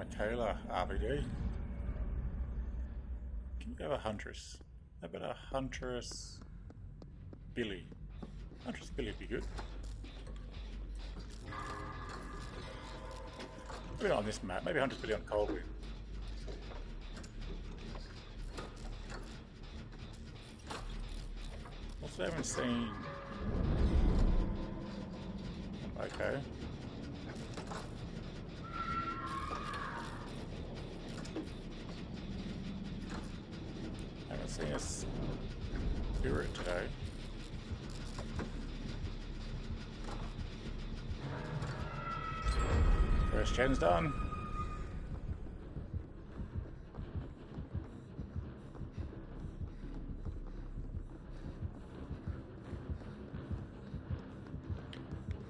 Michaela RBD. Can we go a Huntress? How about a Huntress Billy? Huntress Billy would be good. Maybe not on this map, maybe Huntress Billy on Kaldoit. Also haven't seen... Okay. Haven't seen a spirit today. First gen's done.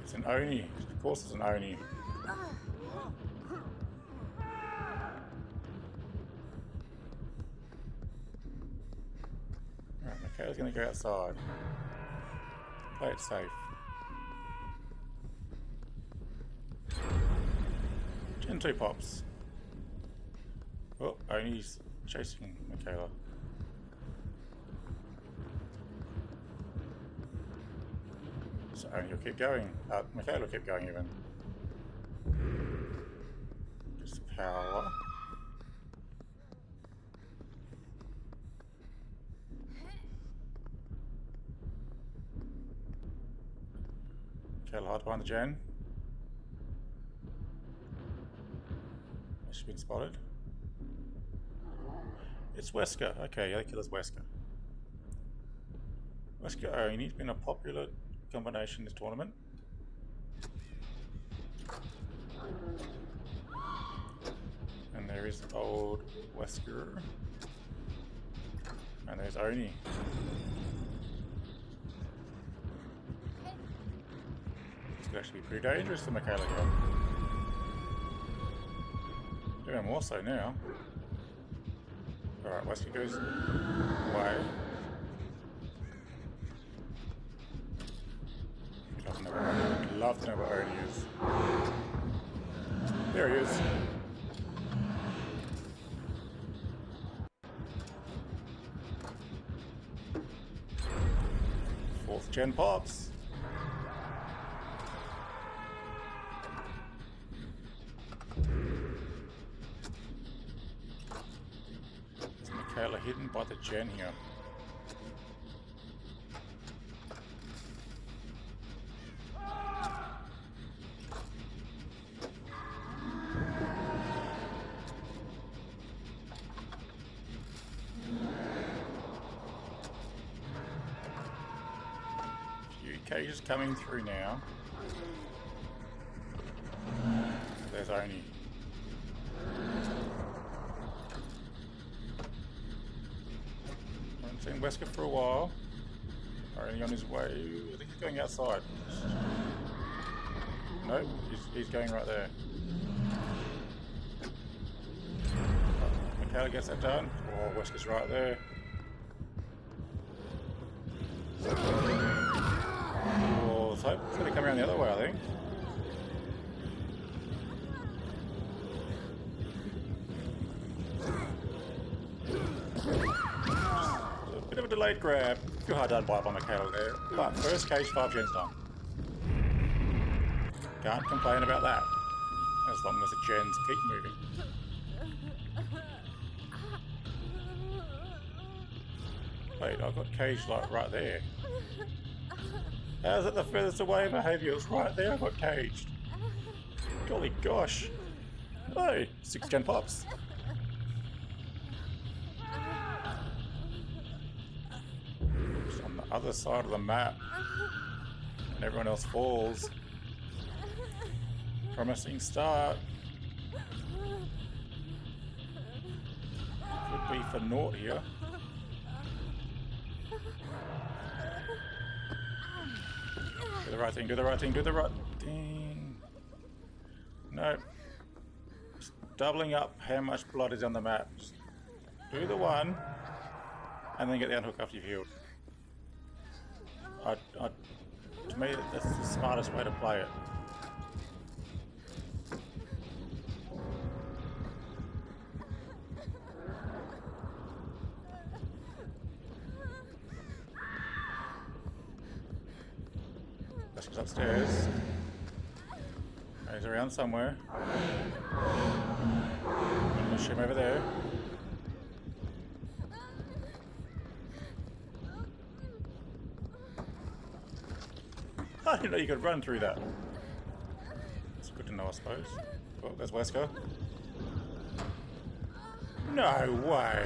It's an Oni. Of course it's an Oni. Alright, Michaela's gonna go outside. Play it safe. Gen 2 pops. Oh, Oni's chasing Michaela. So Oni will keep going. Michaela will keep going even. Just power. Michaela hide behind the gen. She's been spotted. It's Wesker. Okay, the killer's Wesker. Wesker Oni's been a popular combination this tournament. And there is old Wesker. And there's Oni. This could actually be pretty dangerous for Michaela here. Even more so now. Alright, Wesker goes away. Love to know where Oni is. There he is. Fourth gen pops. Is Michaela hidden by the gen here? Cages coming through now. There's Oni. Haven't seen Wesker for a while. Oni on his way. I think he's going outside. Nope, he's going right there. Michaela gets that done. Oh, Wesker's right there. So it's going to come around the other way, I think. A bit of a delayed grab. Too hard done by Michaela there. But first cage, 5 gens done. Can't complain about that. As long as the gens keep moving. Wait, I've got cage like right there. How's it the furthest away behaviour? It's right there, I got caged. Golly gosh. Hey, 6 gen pops. Just on the other side of the map. And everyone else falls. Promising start. Could be for naught here. Do the right thing, do the right thing, do the right thing. No. Just doubling up how much blood is on the map. Just do the one, and then get the unhook after you've healed. To me, that's the smartest way to play it. He's upstairs. He's around somewhere. I'm gonna push him over there. I didn't know you could run through that. It's good to know, I suppose. Oh, there's Wesker. No way!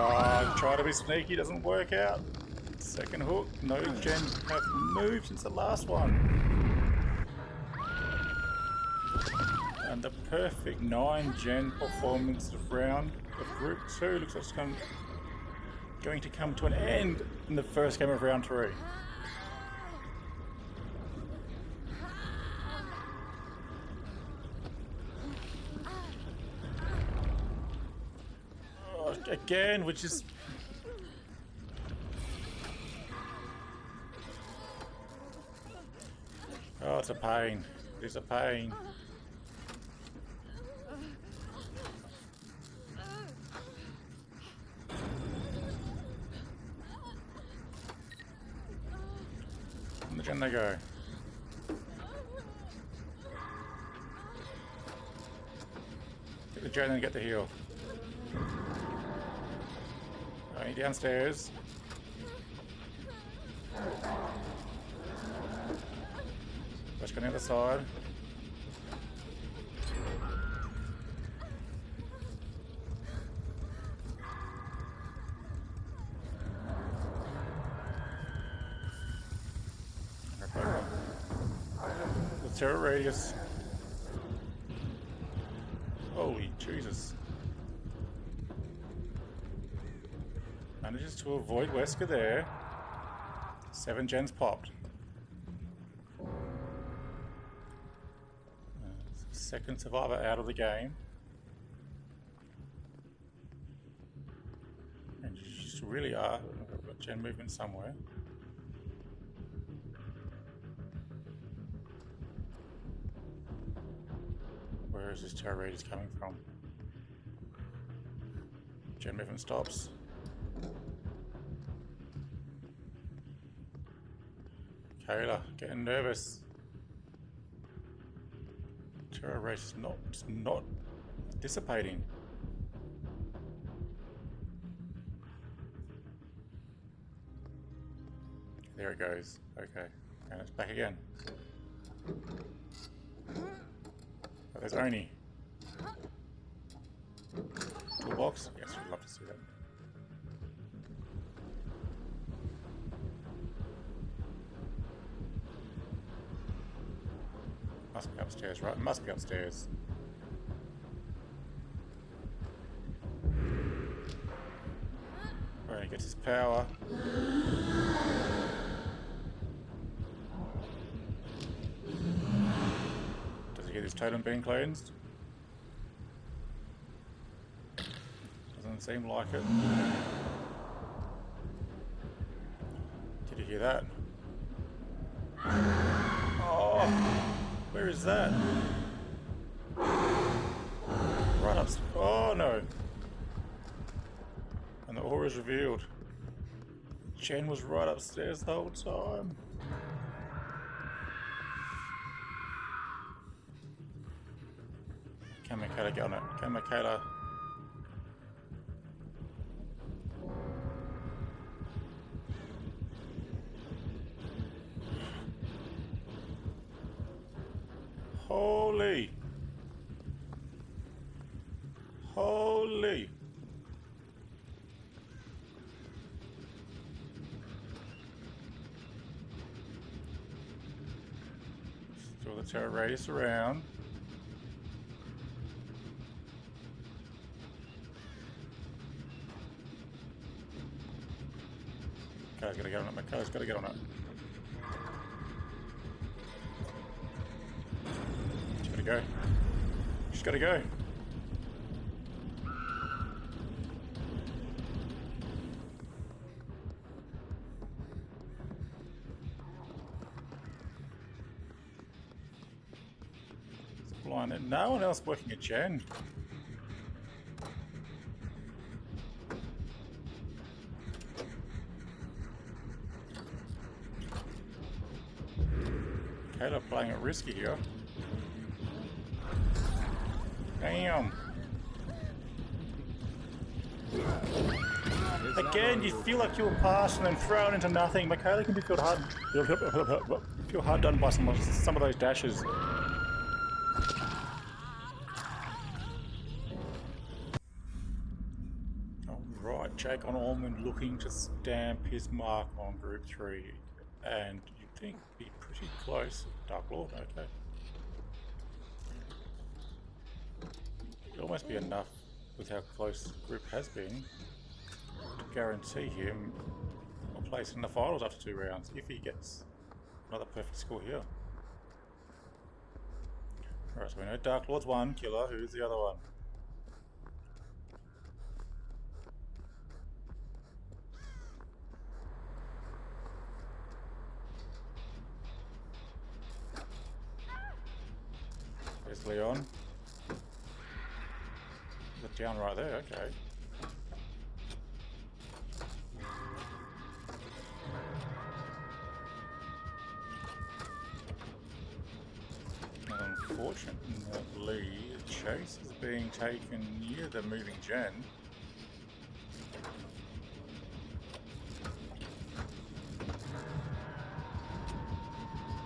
Oh, try to be sneaky, doesn't work out. Second hook, no gen have moved since the last one. And the perfect 9 gen performance of round of group 2 looks like it's going to come to an end in the first game of round 3. Oh, again, which is... Oh, it's a pain. It's a pain. On the gen they go. Get the gen and get the heal. Going downstairs. Let's go on the other side. The terror radius. Holy Jesus. Manages to avoid Wesker there. 7 gens popped. Second survivor out of the game. And you just really are. I've got gen movement somewhere. Where is this terror radius coming from? Gen movement stops. Kayla, getting nervous. Terror race is not dissipating. There it goes. Okay, and it's back again. Oh, there's Oni. Toolbox? Yes, we'd love to see that. Must be upstairs, right? Must be upstairs. Where he gets his power. Does he get his totem being cleansed? Doesn't seem like it. Did you hear that? Oh! Where is that? Right up. Oh no! And the aura is revealed. Jen was right upstairs the whole time. Can Michaela get on it? Can Michaela? Holy! Holy! Throw the terror radius around. Michaela's gotta get on it. Michaela's gotta get on it. Go. She's got to go. It's blinded. No one else working a gen. Michaela playing it risky here. Damn. Again, you feel like you were passed and then thrown into nothing. Michaela can be feel hard done by some of those dashes. Alright, Jake on Allman looking to stamp his mark on Group 3. And you'd think be pretty close. Dark Lord, okay. It'd almost be enough with how close the group has been to guarantee him a place in the finals after 2 rounds if he gets another perfect score here. Alright, so we know Dark Lord's one killer. Who's the other one? There's Leon. The down right there, okay. Unfortunately, Chase is being taken near the moving gen.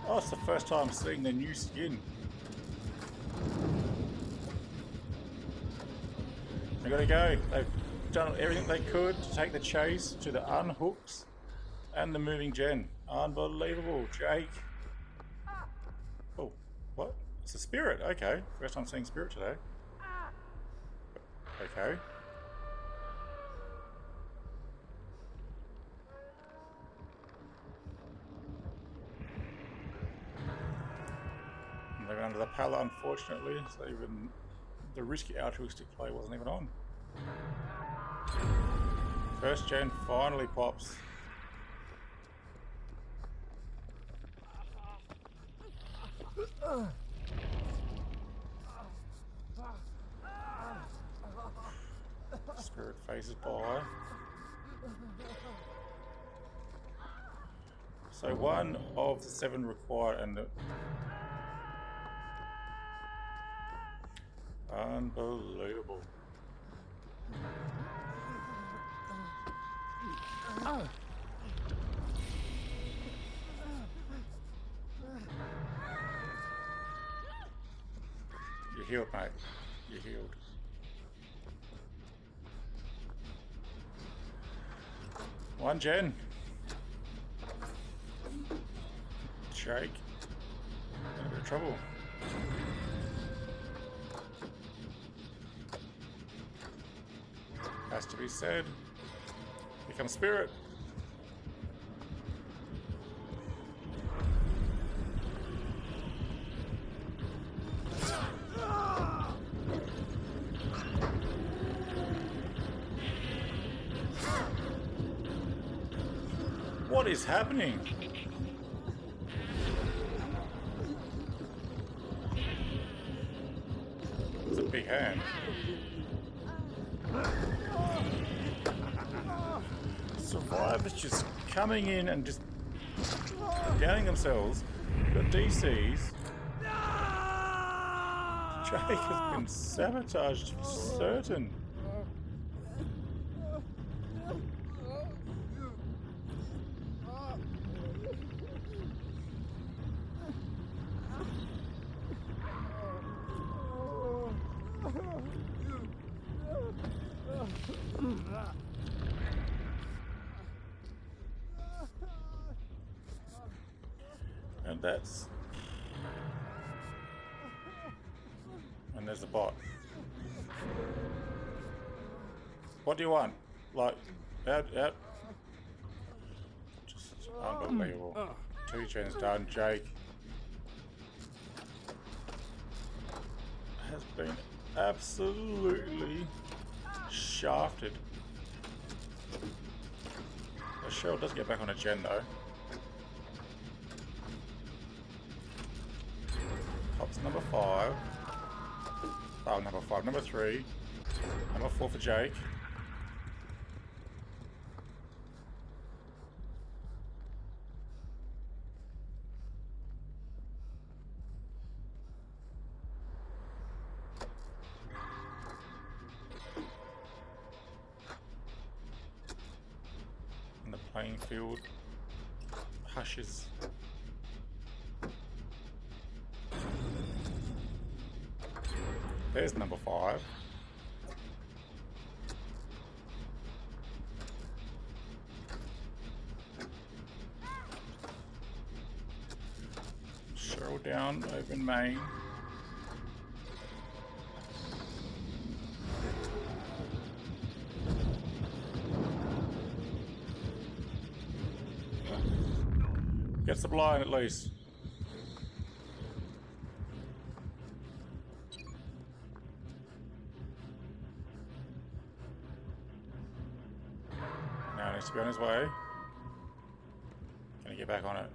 Oh, it's the first time seeing the new skin. They gotta go. They've done everything they could to take the chase to the unhooks and the moving gen. Unbelievable, Jake. Oh, what? It's a spirit. Okay, first time seeing spirit today. Okay. And they're under the pallet, unfortunately, so even the risky altruistic play wasn't even on. First gen finally pops. Spirit phases by. So 1 of the 7 required, and unbelievable. You're healed, mate. You're healed. One gen. Jake. In a bit of trouble. Has to be said. Become spirit. What is happening? It's a big hand. Survivors just coming in and just downing themselves. Got DCs. Jake has been sabotaged for certain. And that's... and there's the bot. What do you want? Like, out. Just unbelievable. 2 gens done. Jake has been absolutely shafted. The shell does get back on a gen though. Pops number 5. Oh, number 5. Number 3. Number 4 for Jake. playing field hushes. There's number 5. Cheryl down over in Maine. Gets the blind at least. Now needs to be on his way. Can he get back on it?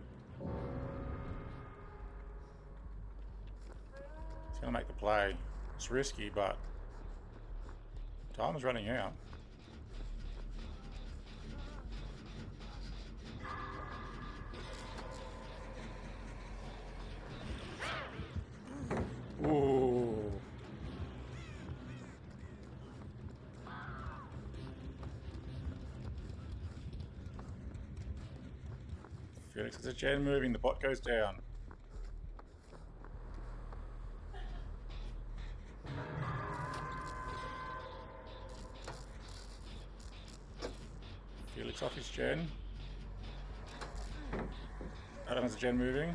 He's going to make the play. It's risky, but time is running out. Ooh. Felix has a gen moving, the bot goes down. Felix off his gen. Adam has a gen moving.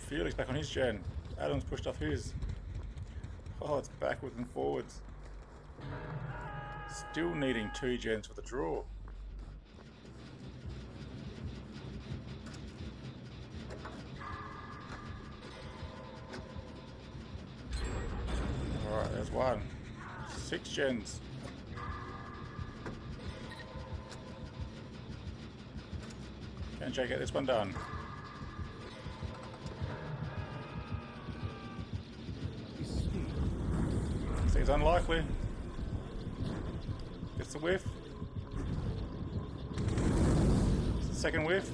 Felix back on his gen. Adam's pushed off his. Oh, it's backwards and forwards. Still needing 2 gens for the draw. Alright, there's 1. 6 gens. Can Jay get this one done? Seems unlikely. Gets the whiff. It's the second whiff.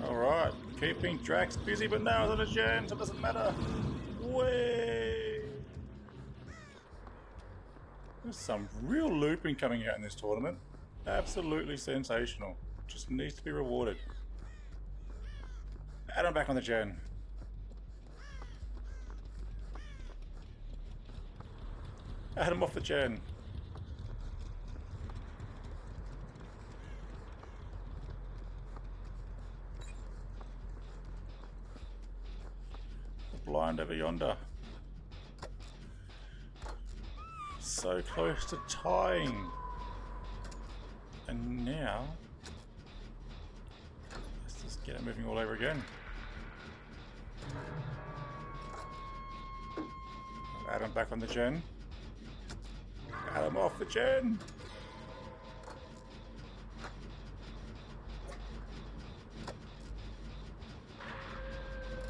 Alright, keeping Drax busy, but now it's on a gen, so it doesn't matter. Way. There's some real looping coming out in this tournament. Absolutely sensational. Just needs to be rewarded. Adam back on the gen. Adam off the gen. The blind over yonder. So close to tying. And now, let's just get it moving all over again. Adam back on the gen. Adam off the gen.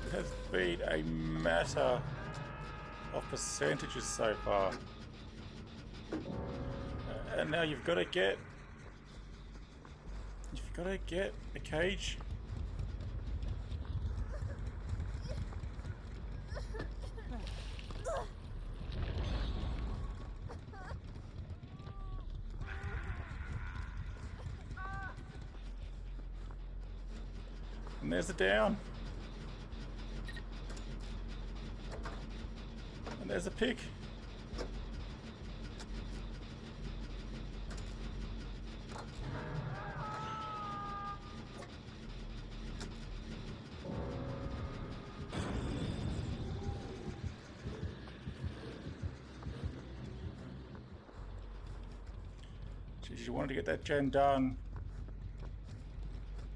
It has been a matter of percentages so far. And now you've got to get a cage. And there's the down. And there's the pick. You wanted to get that gen done.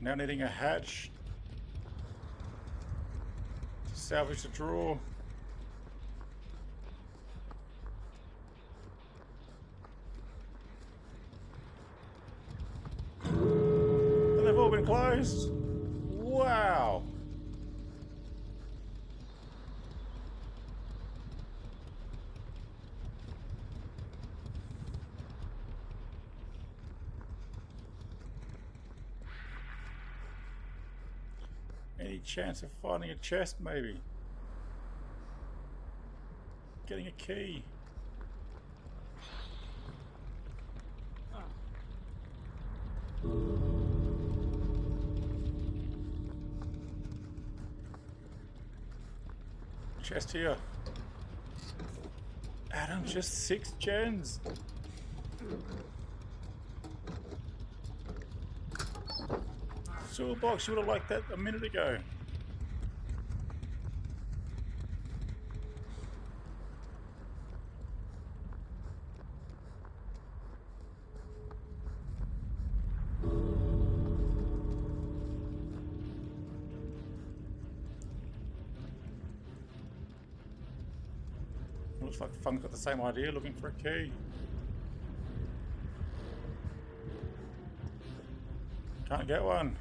Now needing a hatch to salvage the draw. And they've all been closed. Wow. Any chance of finding a chest, maybe? Getting a key. Chest here. Adam, just 6 gens. Sewer box, you would have liked that a minute ago. Looks like Funk's got the same idea, looking for a key. Can't get one.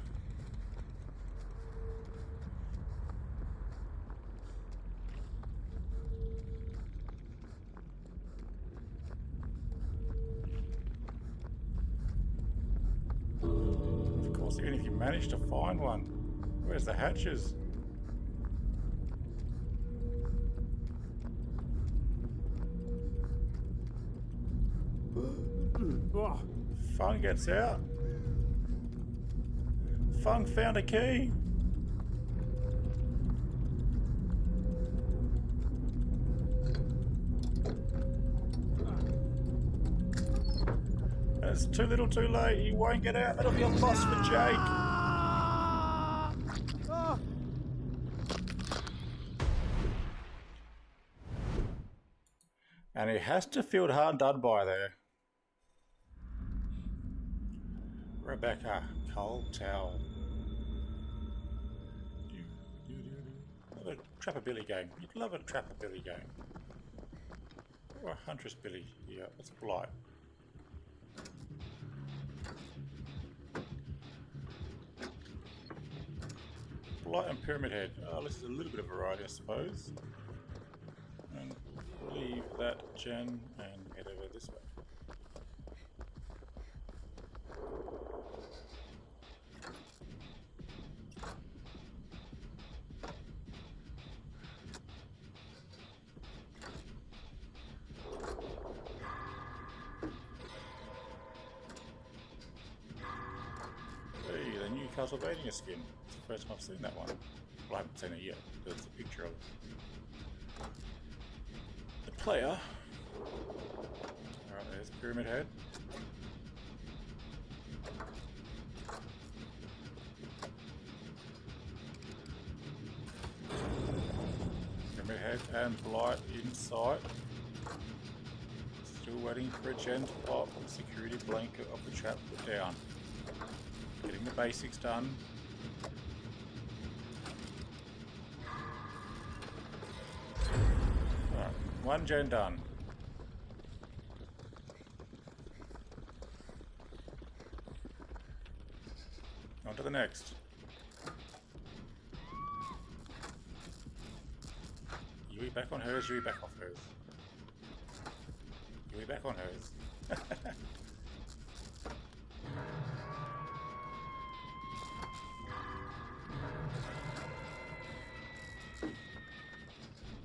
Of course, even if you manage to find one, where's the hatches? Fung gets out. Fung found a key. It's too little too late. He won't get out. That'll be a loss for Jake. And he has to feel hard done by there. Rebecca, Cold Towel. Another Trapper-Billy game. You'd love a Trapper-Billy game. Or a Huntress-Billy. Yeah, that's Blight. Blight and Pyramid Head. This is a little bit of variety, I suppose. And leave that gen and head over this way. Hey, the new Castlevania skin. It's the first time I've seen that one. Well, I haven't seen it yet. There's a picture of it. The player. Alright, there's Pyramid Head. Pyramid Head and Blight in sight. Still waiting for a gen to pop. Security blanket of the trap put down. Getting the basics done. Alright, one gen done. On to the next. Yui back on hers, Yui back off hers. Yui back on hers.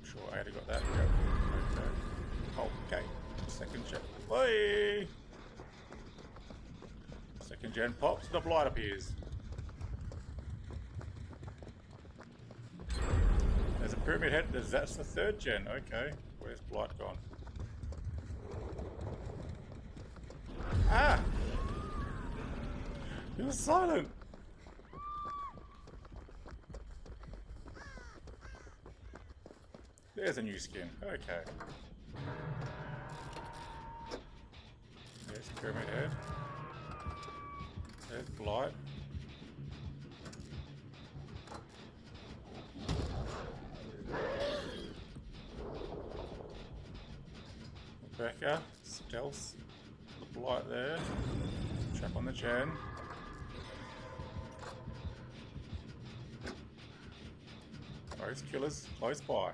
Sure, I already got that. Yep. Okay. Oh, okay. Second gen. Oi! Second gen pops, the Blight appears. There's a Pyramid Head. That's the third gen. Okay. Where's Blight gone? Ah! He was silent. There's a new skin. Okay. There's Pyramid Head. There's Blight. Rebecca. Stealth. The Blight there. Trap on the gen. Both killers close by.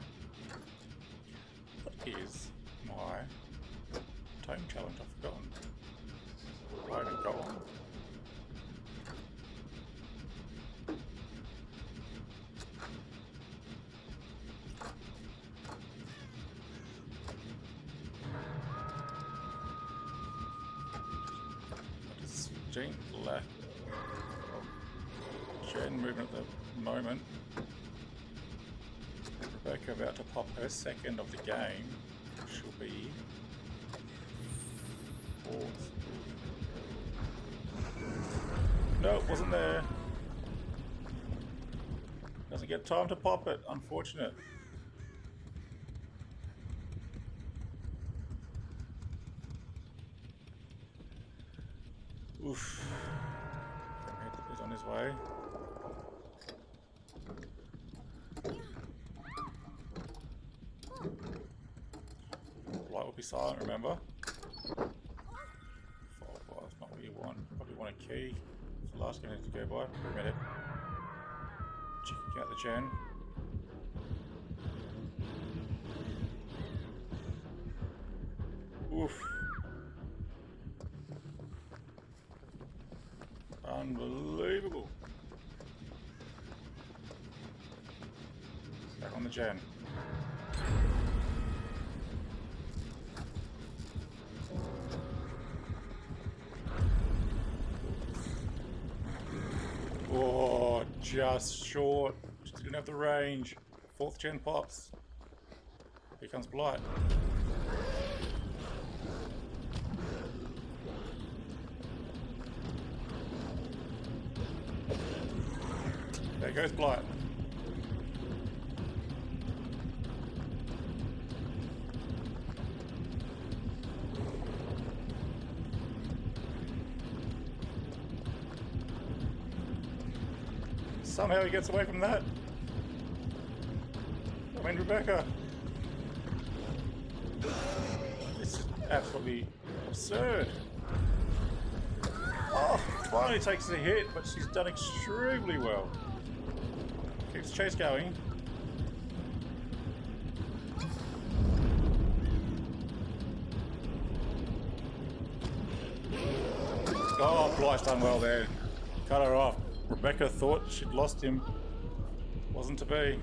What is my tome challenge? I've forgotten. I haven't got one. disgusting lack of gen movement at the moment. Rebecca about to pop her second of the game. She'll be fourth. No, it wasn't there. Doesn't get time to pop it. Unfortunate. Oof. Pyramid is on his way. Light will be silent, remember? Oh, that's not what you want. Probably want a key. It's the last game to go by. Pyramid. Checking out the gen. Oof. Unbelievable. Back on the gen. Oh, just short. Just didn't have the range. Fourth gen pops. Here comes Blight. There goes Blight. Somehow he gets away from that. I mean, Rebecca. It's absolutely absurd. Oh, finally takes a hit, but she's done extremely well. Keeps the chase going. Oh, Blythe's done well there. Cut her off. Rebecca thought she'd lost him. Wasn't to be.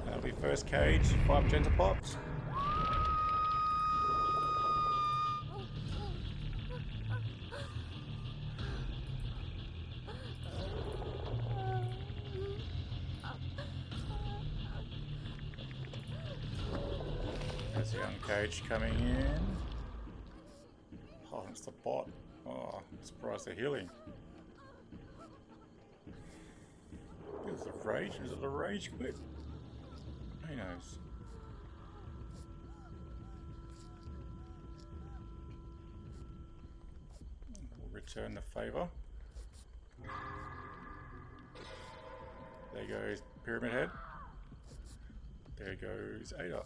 That'll be first cage, 5 gentle pops. There's the young cage coming in. Oh, it's the bot. Oh, I'm surprised they're healing. Is it a rage? Is it a rage quit? Who knows? We'll return the favor. There goes Pyramid Head. There goes Ada.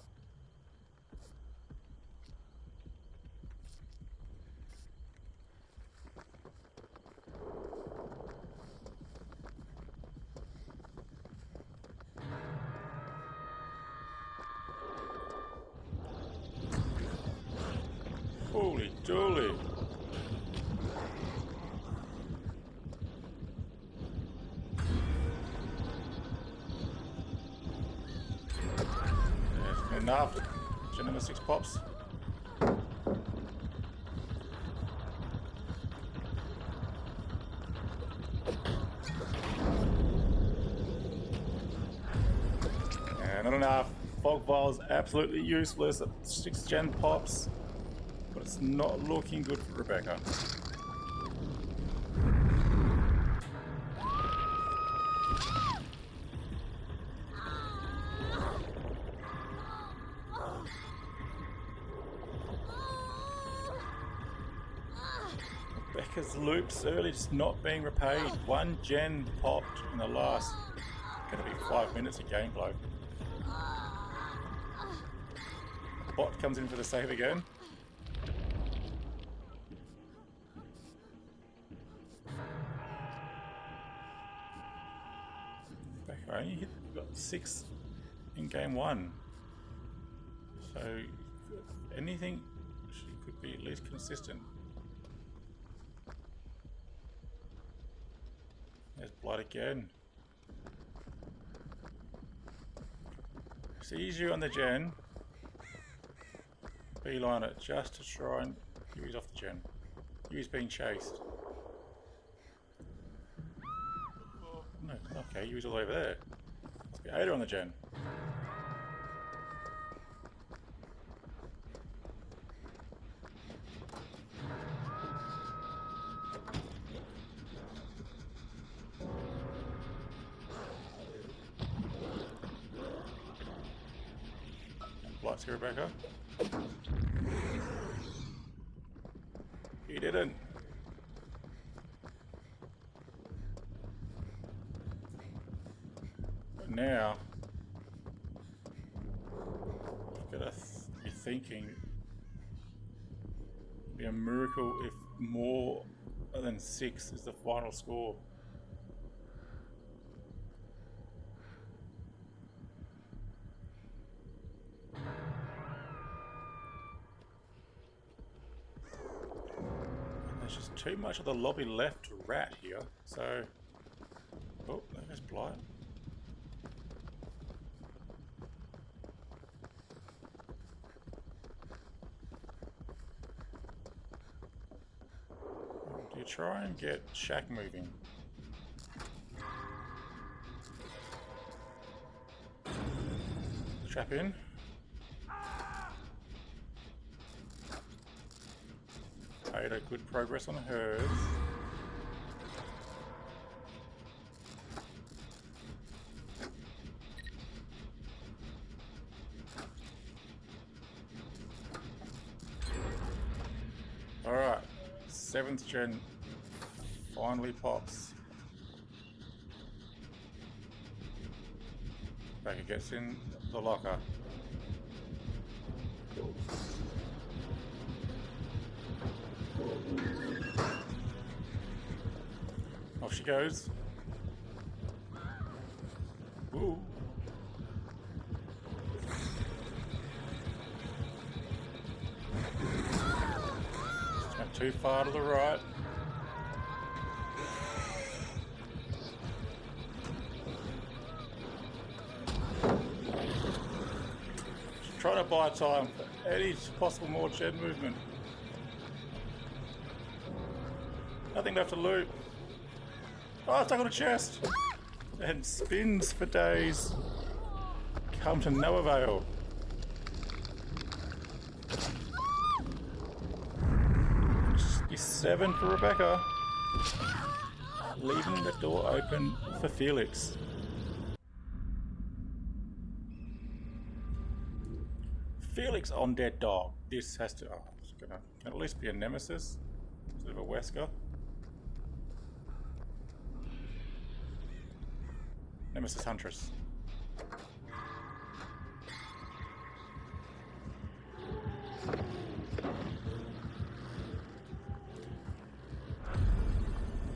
Holy dooly. There's enough. Gen number 6 pops. And not enough. Fog Vial's absolutely useless at 6 gen pops. But it's not looking good for Rebecca. Rebecca's loops early just not being repaid. 1 gen popped in the last, gonna be 5 minutes of gameplay. Bot comes in for the save again. Rebecca only got 6 in game 1. So, if anything, she could be at least consistent. There's blood again. Sees you on the gen. Beeline it just to try and use off the gen. Huey's being chased. No, okay, Huey's all over there. Must be Ada on the gen. Lights here, Rebecca. You didn't. But now, you've got to be thinking it'd be a miracle if more than 6 is the final score. There's just too much of the lobby left to rat here, so... Oh, there's Blight. Do you try and get Shaq moving? Trap in. Made a good progress on hers. Alright, 7th gen finally pops. Becca gets in the locker. Off she goes. Ooh. Just went too far to the right. Just trying to buy time for any possible more gen movement. Nothing left to loot. Oh, stuck on a chest! And spins for days. Come to no avail. Just 7 for Rebecca. Leaving the door open for Felix. Felix on dead dog. This has to... Oh, it's gonna... Can at least be a nemesis. Instead of a Wesker. Nemesis Huntress.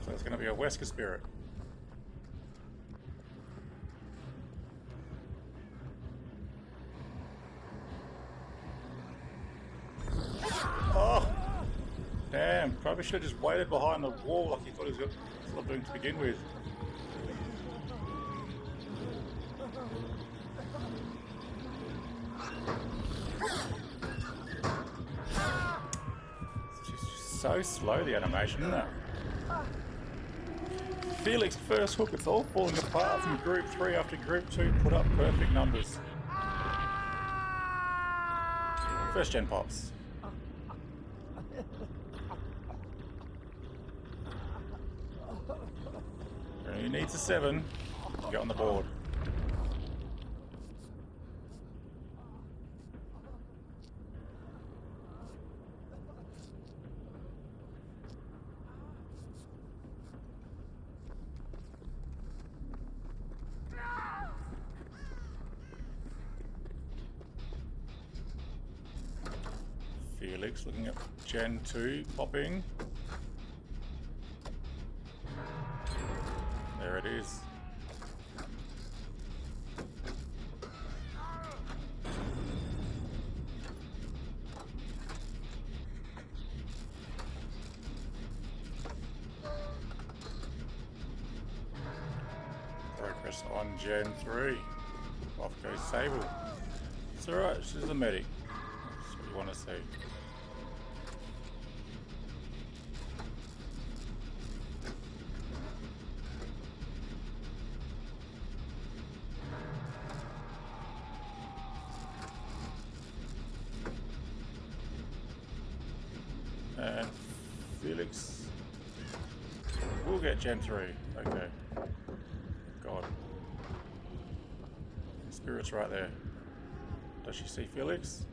So it's going to be a Wesker Spirit. Oh! Damn, probably should have just waited behind the wall like he thought he was doing to begin with. So slow, the animation, isn't it? Felix first hook, it's all falling apart from Group 3 after Group 2 put up perfect numbers. First gen pops. He needs a 7 to get on the board. Felix looking at Gen 2 popping. There it is. progress on Gen 3. Off goes Sable. It's alright, she's a medic. That's what you want to see. And Felix will get Gen 3. Okay. God. Spirit's right there. Does she see Felix?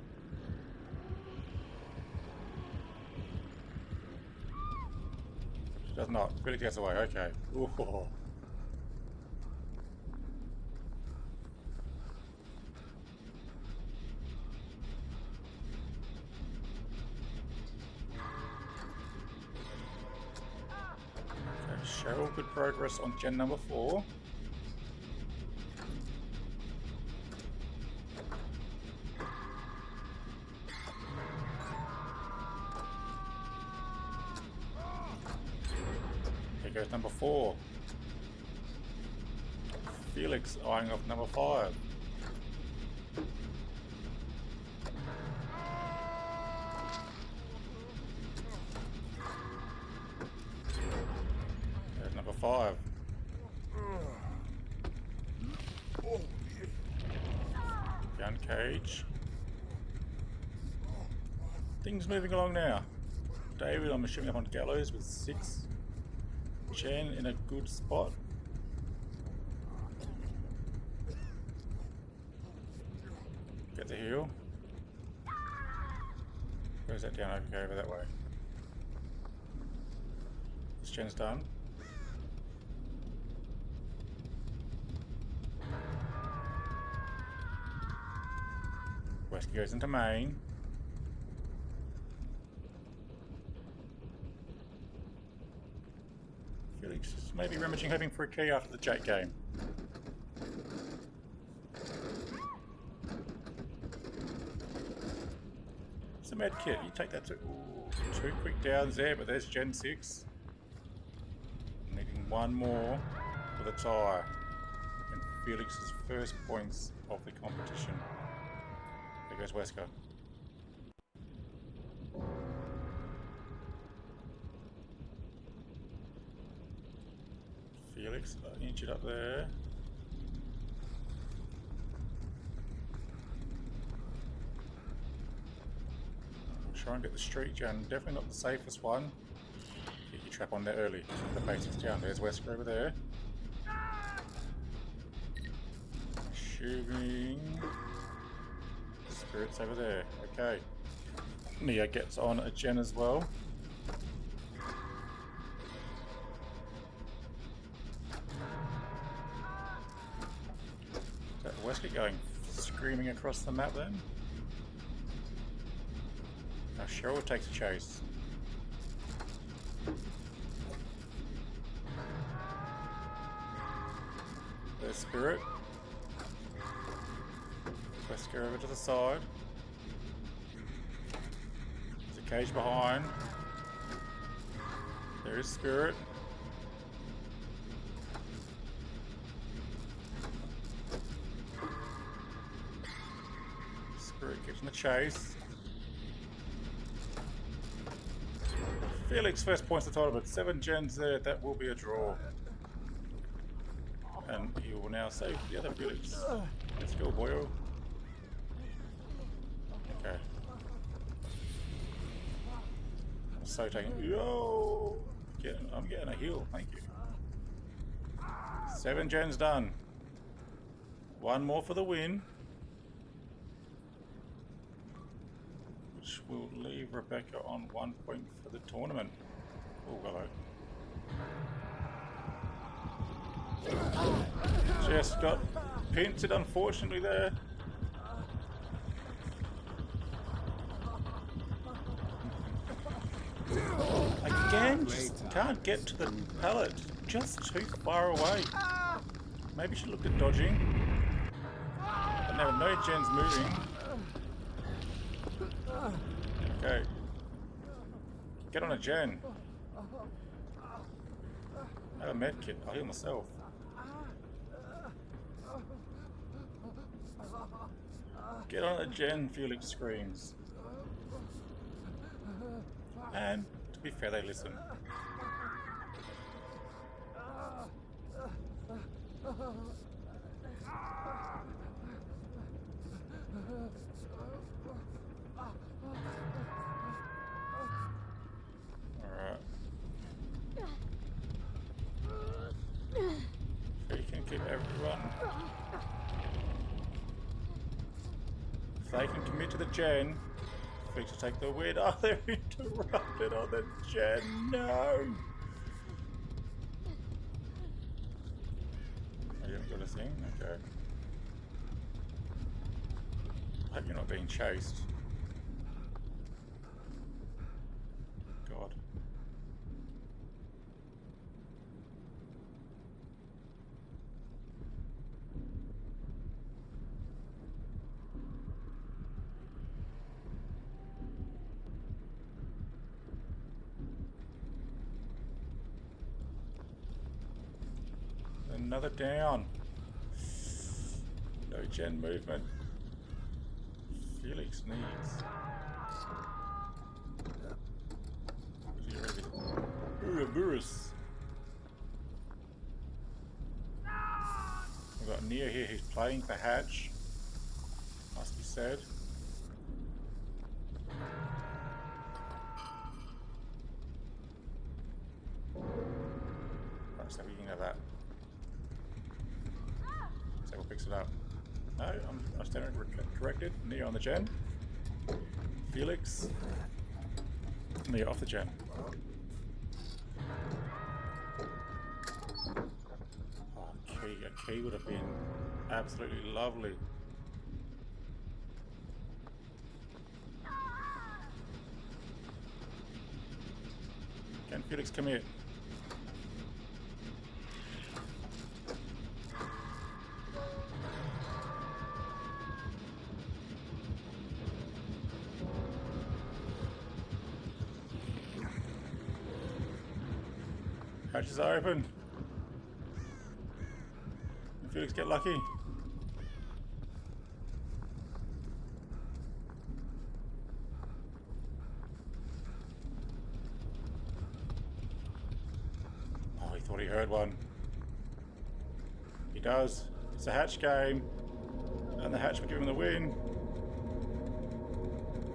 She does not. Felix gets away. Okay. Ooh. Cheryl, good progress on Gen number 4. Here goes number 4. Felix eyeing off number 5. Number 5. Gun cage. Things moving along now. David, I'm assuming up on gallows with 6. Jen in a good spot. Get the heal. Goes that down? Okay, over that way. This Jen's done. Wesky goes into main. Felix is maybe rummaging, hoping for a key after the Jake game. It's a med kit. You take that too. Ooh, 2 quick downs there, but there's Gen 6. Needing 1 more for the tie. And Felix's first points of the competition. There goes Wesker. Felix injured up there. We'll try and get the street gen. Definitely not the safest one. Get your trap on there early. The basics down. There's Wesker over there. Shooting. Spirit's over there. Okay. Nia gets on a gen as well. Is that Wesker going screaming across the map then? Now Cheryl takes a chase. There's Spirit. Wesker over to the side. There's a cage behind. There is Spirit. Spirit keeps in the chase. Felix first points the title, but 7 gens there. That will be a draw. And he will now save the other Felix. Let's go, boyo. Okay. I'm so taking. Yo! I'm getting a heal, thank you. 7 gens done. 1 more for the win. Which will leave Rebecca on 1 point for the tournament. Oh, hello. Just got pinted, unfortunately, there. Again, just can't get to the pallet. Just too far away. Maybe she looked at dodging. But now no gens moving. Okay. Get on a gen. I have a med kit. I'll heal myself. Get on a gen, Felix screams. And, to be fair, they listen. Alright. If he can keep everyone... If they can commit to the gen, free to take the win. Oh, they're interrupted on the gen. No! Oh, you haven't got a thing? Okay. I hope you're not being chased. God. Another down. No gen movement. Felix needs. Ouroboros. We've got Nia here who's playing for Hatch. Must be said. Right, so we can have that. So picks it up. No, I'm standing corrected. Nia on the gen. Felix. Nia off the gen. Oh, a key would have been absolutely lovely. Can Felix come here? Hatches are open. Felix get lucky. Oh, he thought he heard one. He does. It's a Hatch game. And the Hatch will give him the win.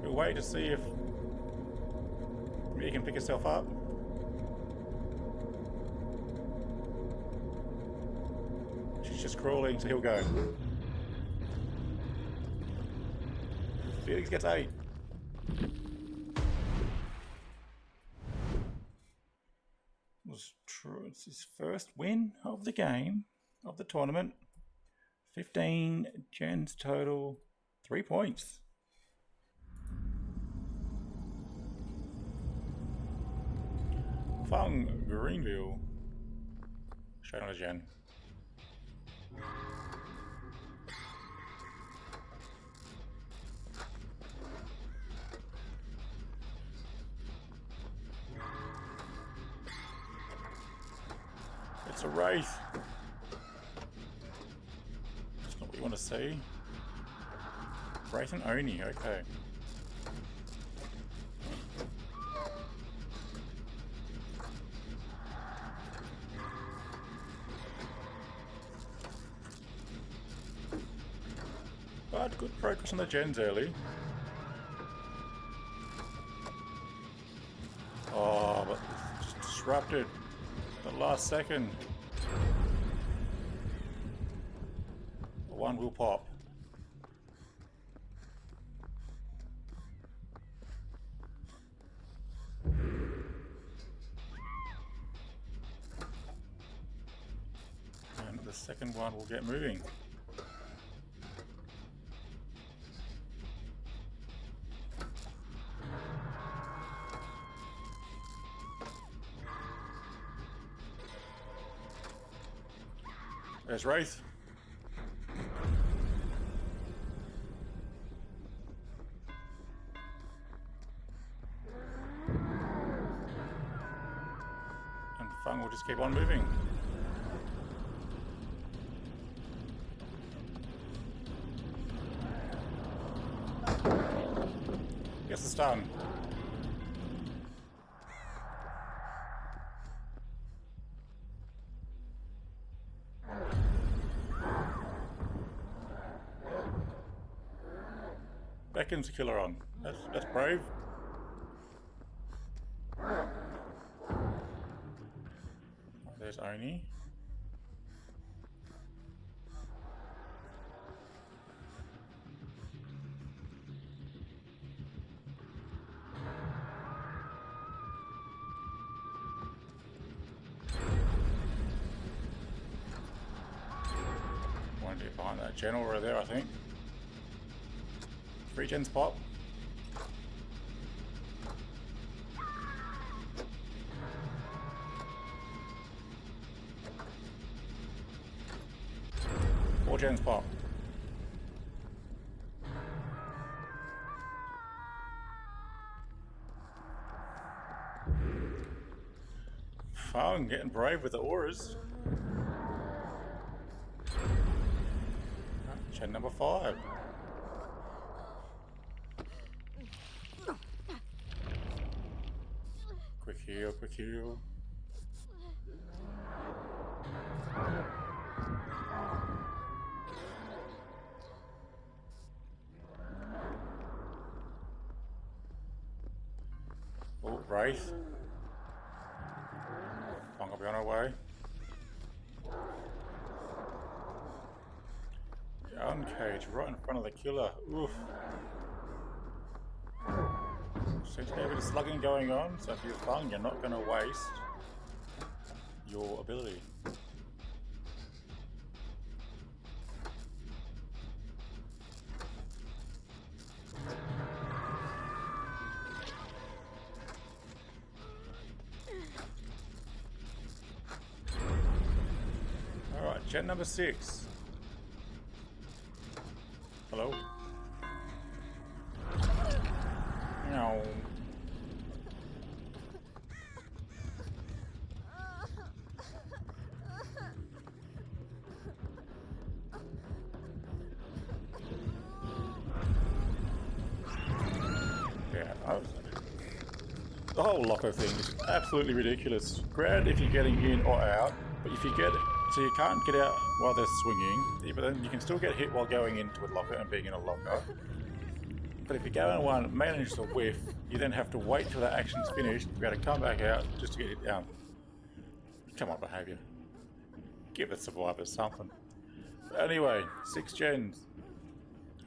We'll wait to see if he can pick himself up. Just crawling, so he'll go. Felix gets 8. Was true. It's his first win of the game, of the tournament. 15 gens total, 3 points. Fung Greenville. Straight on a gen. It's a wraith. That's not what you want to see. Wraith and Oni, okay. But good progress on the gens early. Oh, but just disrupted the last second. One will pop. And the second one will get moving. There's Wraith. And Fung will just keep on moving. Guess it's done. Beckons killer on. That's brave. There's Oni. One to behind that gen over there, I think. 3 gens pop. Four gens pop. Fun, getting brave with the auras. Gen number 5. Quick heal, quick heal. Oh, Wraith. Fung will be on our way. Uncage right in front of the killer. Oof. Seems to be a bit of slugging going on, so if you're Fung, you're not going to waste your ability. Alright, gen number 6. Hello? No. Yeah, the whole locker thing is absolutely ridiculous. Great if you're getting in or out, but if you get so you can't get out while they're swinging, but then you can still get hit while going into a locker and being in a locker. But if you go in one, manage to whiff, you then have to wait till that action's finished. You've got to come back out just to get hit down. Come on, behaviour. Give the survivors something. But anyway, 6 gens.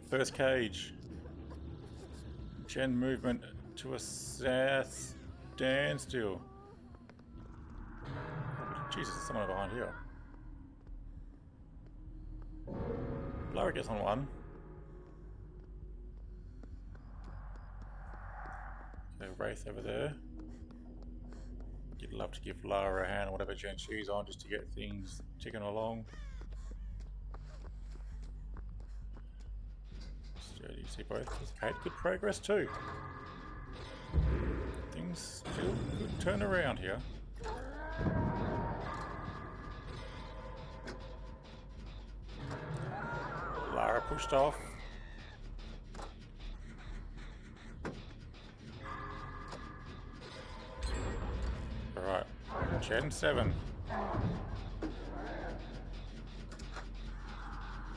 First cage. Gen movement to a standstill. Jesus, there's someone behind here. Lara gets on one. Okay, Wraith over there. You'd love to give Lara a hand or whatever gen she's on just to get things ticking along. Sturdy, see both. Made good progress too. Things still could turn around here. Lara pushed off. Alright, Gen 7.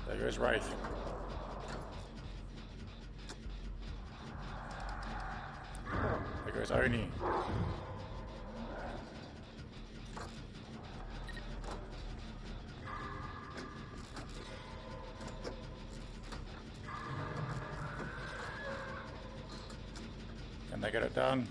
There goes Wraith. There goes Oni. And they get it done.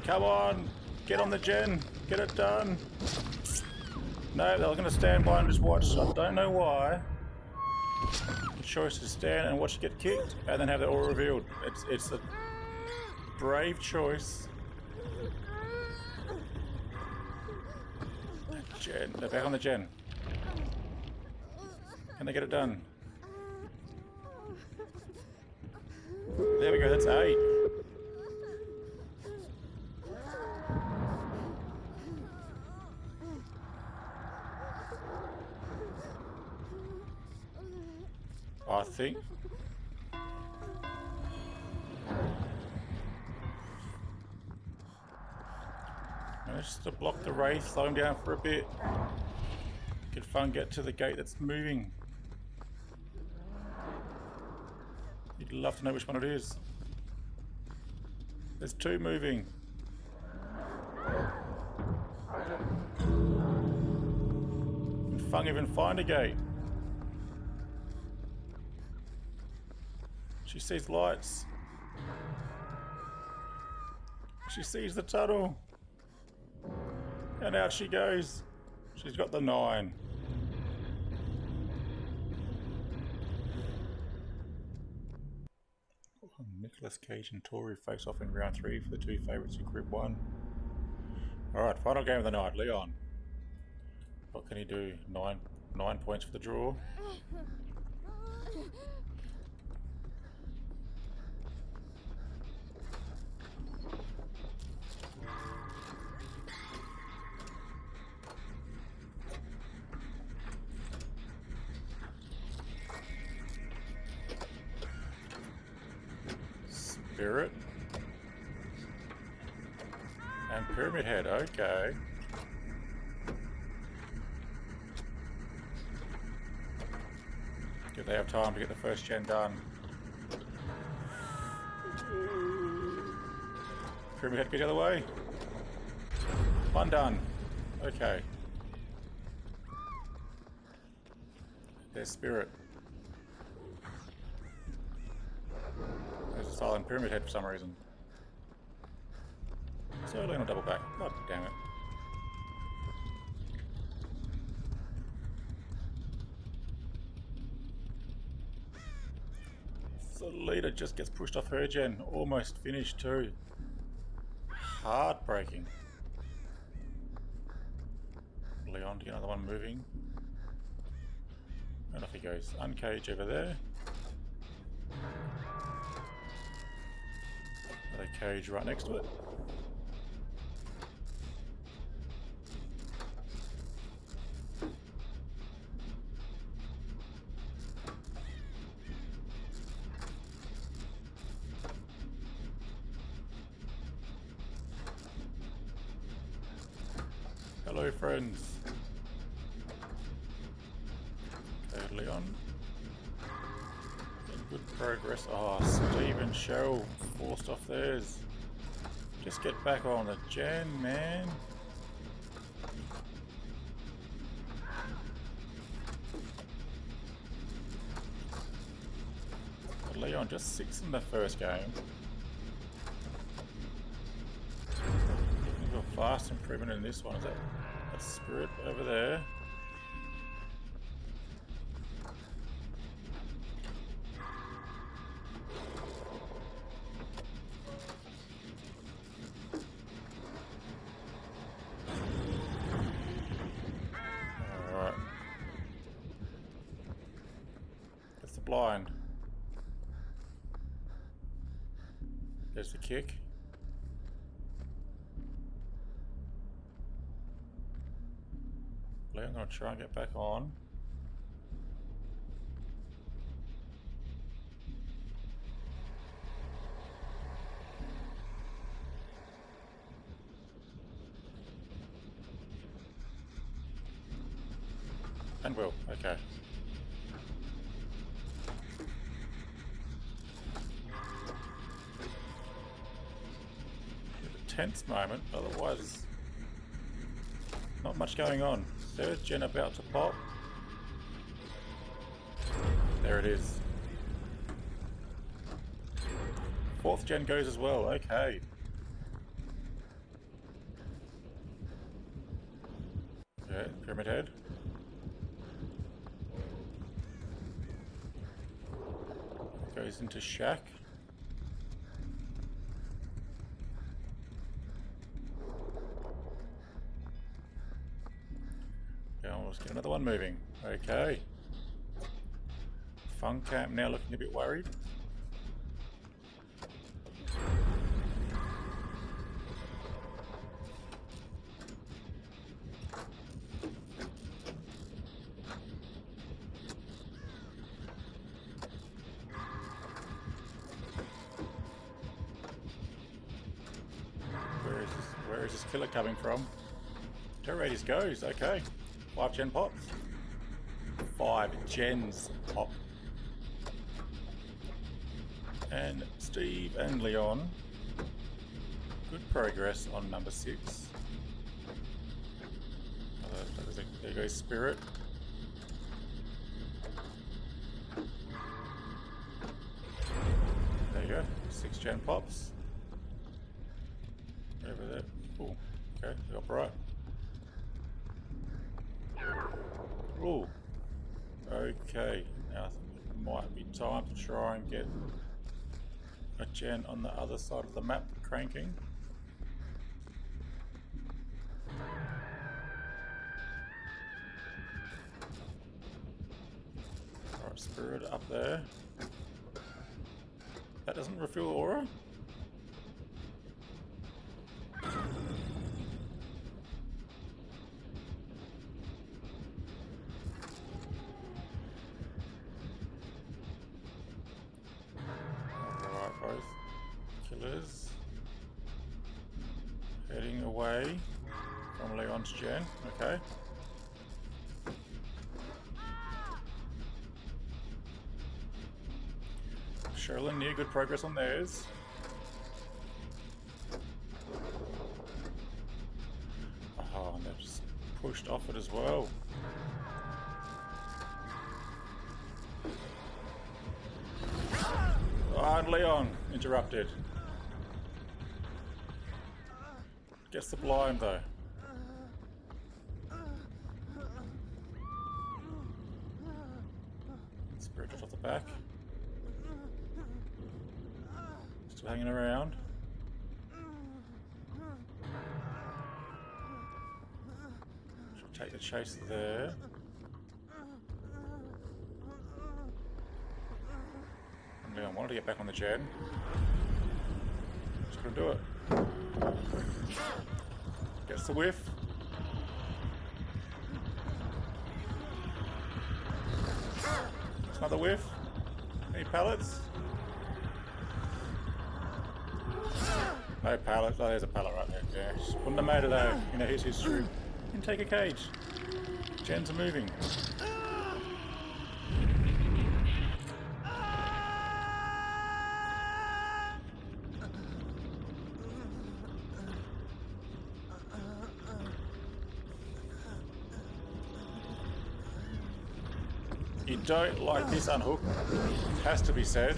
Come on, get on the gen, get it done. No, they were going to stand by and just watch. I don't know why. The choice is stand and watch it get kicked, and then have it all revealed. It's a brave choice. Gen, they're back on the gen. Can they get it done? There we go. That's 8. I think. Managed to block the wraith, slow him down for a bit. Good fun, get to the gate that's moving. You'd love to know which one it is. There's two moving. Can Fung even find a gate? She sees lights. She sees the tunnel. And out she goes. She's got the 9. Nicolas Cage and Tori face off in round 3 for the 2 favourites in Group 1. Alright, final game of the night. Leon. What can he do? 9 points for the draw. Spirit. And Pyramid Head, okay. Do they have time to get the first gen done? Pyramid Head, get the other way. 1 done. Okay. There's Spirit. There's a silent Pyramid Head for some reason. So Leon will double back. God damn it. So Leader just gets pushed off her gen. Almost finished too. Heartbreaking. Leon to get another one moving. And off he goes. Uncage over there. Another cage right next to it. Hello, friends. Okay, Leon. In good progress. Oh, Steve and Cheryl forced off theirs. Just get back on the gen, man. But Leon just 6 in the first game. Looking for a fast improvement in this one. Is that Spirit over there? Alright. That's the blind. There's the kick. I'm going to try and get back on. And will, okay. A tense moment, otherwise not much going on. 3rd gen about to pop. There it is. 4th gen goes as well, okay. Okay, Pyramid Head. Goes into Shack. Let's get another one moving. Okay. Fun Camp now looking a bit worried. Where's this killer coming from? Turret radius goes, okay. 5 gen pops. 5 gens pop. And Steve and Leon. Good progress on number 6. There goes Spirit. There you go. 6 gen pops. Over there. Ooh, okay, we got bright. Ooh. Okay, now I think it might be time to try and get a gen on the other side of the map cranking. Alright, Spirit up there. That doesn't refill aura? Killers heading away from Leon's gen, okay. Sherlin near good progress on theirs. Oh, and they've just pushed off it as well. Oh, and Leon interrupted. Gets the blind though. Spirit just off the back. Still hanging around. Should take the chase there. And Leon wanted to get back on the gen. Just gonna do it. Gets the whiff. Another whiff. Any pallets? No pallets. Oh, there's a pallet right there. Yeah. Wouldn't have made it though. You know, here's history. You can take a cage. Gens are moving. You don't like this unhook, has to be said.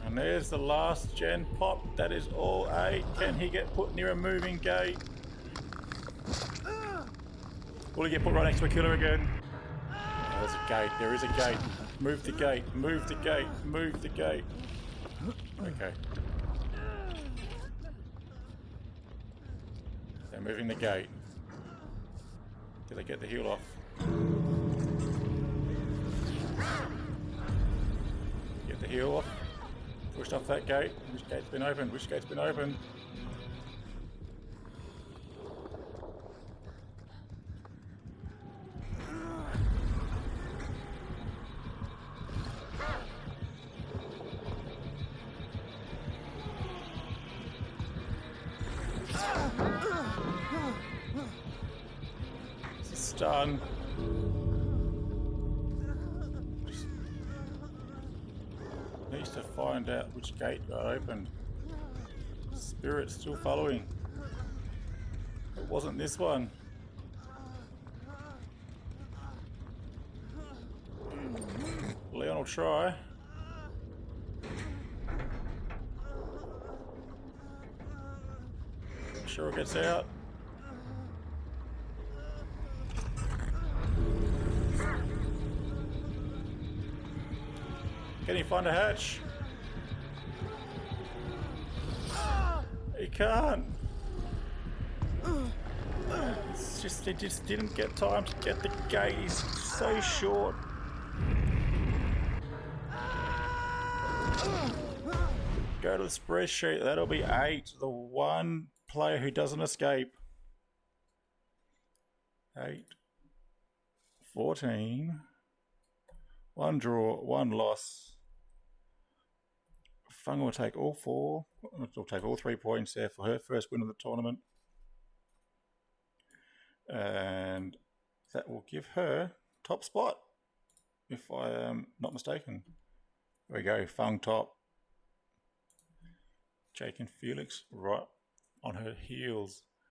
And there's the last gen pop, that is all A. Can he get put near a moving gate? Will he get put right next to a killer again? Oh, there's a gate, there is a gate. Move the gate, move the gate, move the gate. Okay. They're moving the gate. Did they get the heal off? Get the heal off. Pushed off that gate. Which gate's been opened? Which gate's been opened? Done. Just needs to find out which gate got opened. Spirit's still following. It wasn't this one. Leon will try. I'm sure it gets out. Can he find a hatch? He can't. It's just, he just didn't get time to get the gate. He's so short. Go to the spreadsheet. That'll be 8. The one player who doesn't escape. 8, 14. 1 draw, 1 loss. Fung will take all 4. Will take all 3 points there for her first win of the tournament. And that will give her top spot, if I am not mistaken. There we go, Fung top. Jake and Felix right on her heels.